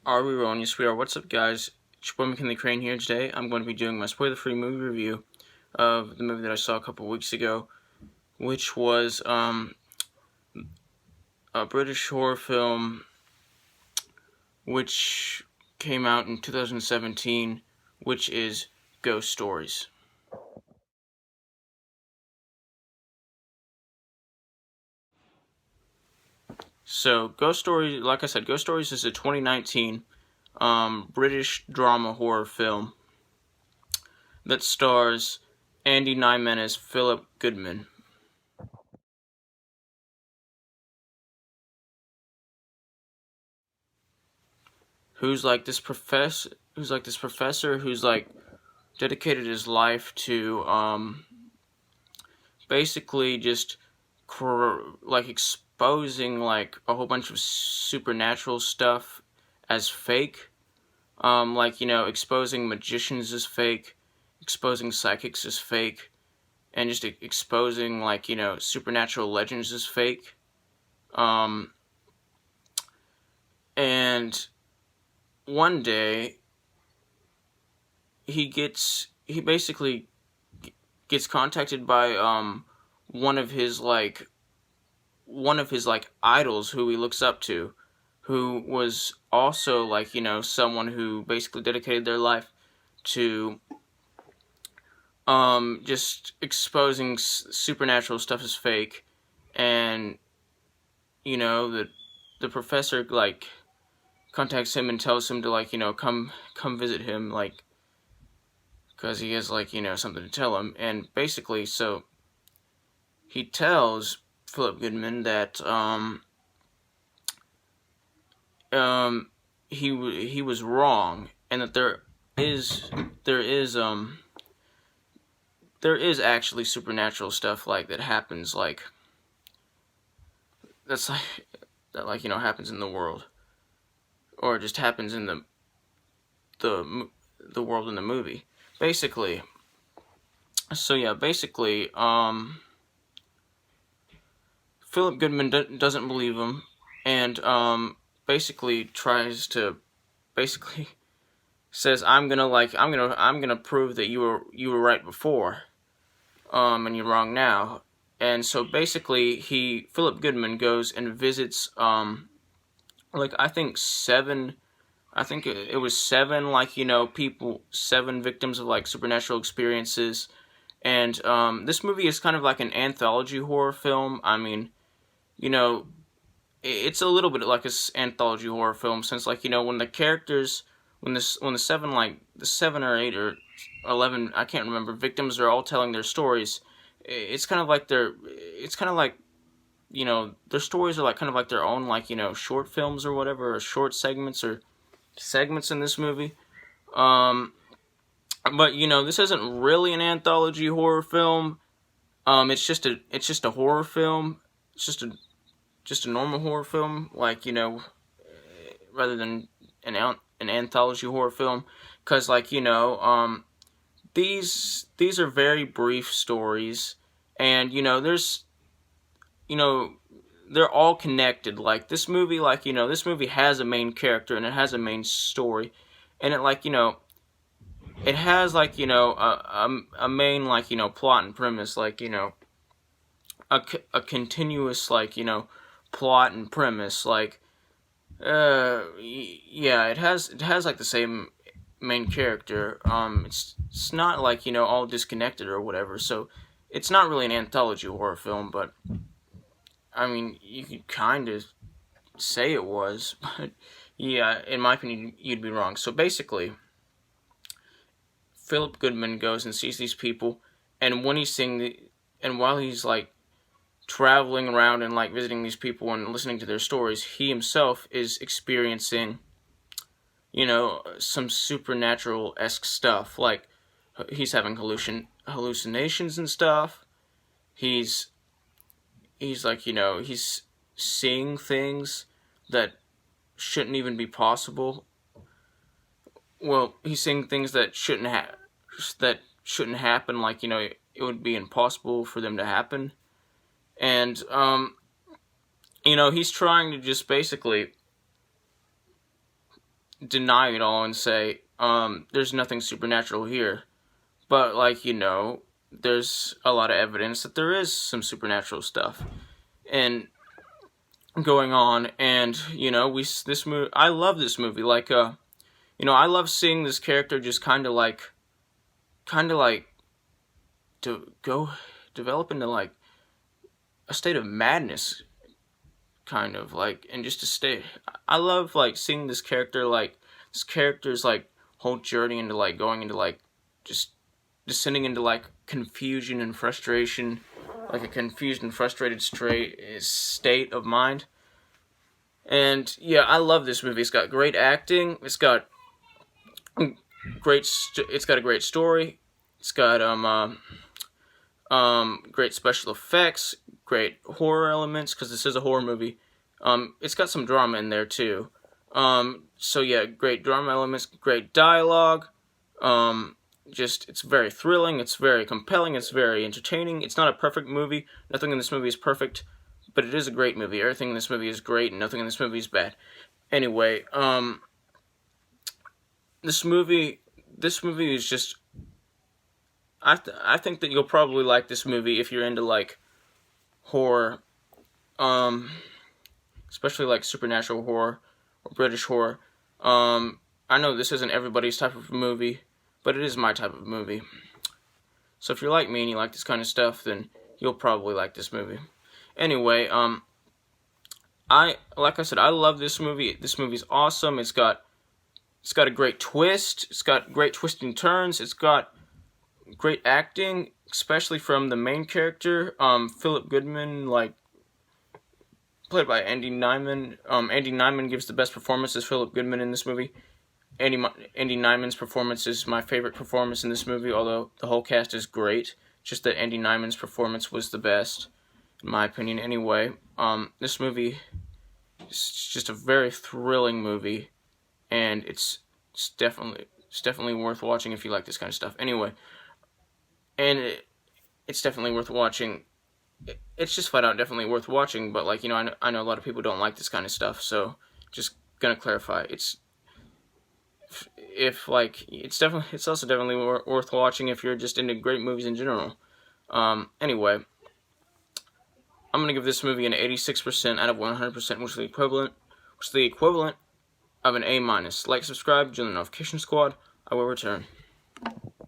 Are we rolling? Yes, we are. What's up, guys? It's your boy McKinley Crain here. Today, I'm going to be doing my spoiler-free movie review of the movie that I saw a couple weeks ago, which was a British horror film which came out in 2017, which is Ghost Stories. So, Ghost Stories, like I said, Ghost Stories is a 2019 British drama horror film that stars Andy Nyman as Philip Goodman. Who's like this professor who's like dedicated his life to basically just like exposing like a whole bunch of supernatural stuff as fake, like, you know, exposing magicians as fake, exposing psychics as fake, and just exposing, like, you know, supernatural legends as fake. And one day he basically gets contacted by one of his idols who he looks up to, who was also, like, you know, someone who basically dedicated their life to just exposing supernatural stuff as fake. And, you know, the professor, like, contacts him and tells him to, like, you know, come visit him, like, because he has, like, you know, something to tell him. And basically, so he tells Philip Goodman that he was wrong, and that there is actually supernatural stuff, like, that happens, like, that's like that, like, you know, happens in the world, or just happens in the world in the movie, basically. So yeah, basically, Philip Goodman doesn't believe him, and basically tries to says, I'm gonna prove that you were right before, and you're wrong now. And so basically, Philip Goodman goes and visits like, I think it was seven, like, you know, seven victims of, like, supernatural experiences. And this movie is kind of like an anthology horror film. I mean, you know, it's a little bit like an anthology horror film, since, like, you know, when the characters, when the seven or eight or 11, I can't remember, victims are all telling their stories, it's kind of like you know, their stories are like kind of like their own, like, you know, short films or whatever, or short segments in this movie. But, you know, this isn't really an anthology horror film. It's just a horror film. It's just a normal horror film, like, you know, rather than an anthology horror film, because, like, you know, these are very brief stories, and, you know, they're all connected. Like, this movie, like, you know, this movie has a main character, and it has a main story, and it, like, you know, it has, like, you know, a main, like, you know, plot and premise, like, you know, a continuous, like, you know, plot and premise, like, yeah, it has like the same main character. It's not, like, you know, all disconnected or whatever, so it's not really an anthology horror film. But I mean, you could kind of say it was, but yeah, in my opinion, you'd be wrong. So basically, Philip Goodman goes and sees these people, and while he's, like, traveling around and, like, visiting these people and listening to their stories, he himself is experiencing, you know, some supernatural-esque stuff. Like, he's having hallucinations and stuff. He's like, you know, he's seeing things that shouldn't even be possible. Well, he's seeing things that shouldn't happen. Like, you know, it would be impossible for them to happen. And you know, he's trying to just basically deny it all and say, there's nothing supernatural here. But, like, there's a lot of evidence that there is some supernatural stuff and going on. And, this movie, I love this movie. Like, I love seeing this character just kind of like, to go develop into, like, a state of madness, kind of, like, and just to stay. I love, like, seeing this character's, like, whole journey into, like, going into, like, just descending into, like, confusion and frustration, like a confused and frustrated state of mind. And, yeah, I love this movie. It's got great acting. It's got a great story. It's got, great special effects, great horror elements, because this is a horror movie. It's got some drama in there, too. So yeah, great drama elements, great dialogue. It's very thrilling, it's very compelling, it's very entertaining. It's not a perfect movie. Nothing in this movie is perfect, but it is a great movie. Everything in this movie is great, and nothing in this movie is bad. Anyway, this movie is just... I think that you'll probably like this movie if you're into, like, horror, especially, like, supernatural horror or British horror. I know this isn't everybody's type of movie, but it is my type of movie. So if you're like me and you like this kind of stuff, then you'll probably like this movie. Anyway, like I said, I love this movie. This movie's awesome. It's got a great twist. It's got great twists and turns. It's got great acting, especially from the main character, Philip Goodman, like, played by Andy Nyman. Andy Nyman gives the best performance as Philip Goodman in this movie. Andy Nyman's performance is my favorite performance in this movie, although the whole cast is great. Just that Andy Nyman's performance was the best, in my opinion. Anyway, this movie is just a very thrilling movie, and it's definitely worth watching if you like this kind of stuff. Anyway, and it's definitely worth watching. It's just flat out definitely worth watching, but, like, I know a lot of people don't like this kind of stuff, so just gonna clarify. It's also definitely worth watching if you're just into great movies in general. Anyway, I'm gonna give this movie an 86% out of 100%, which is the equivalent of an A-. Like, subscribe, join the notification squad. I will return.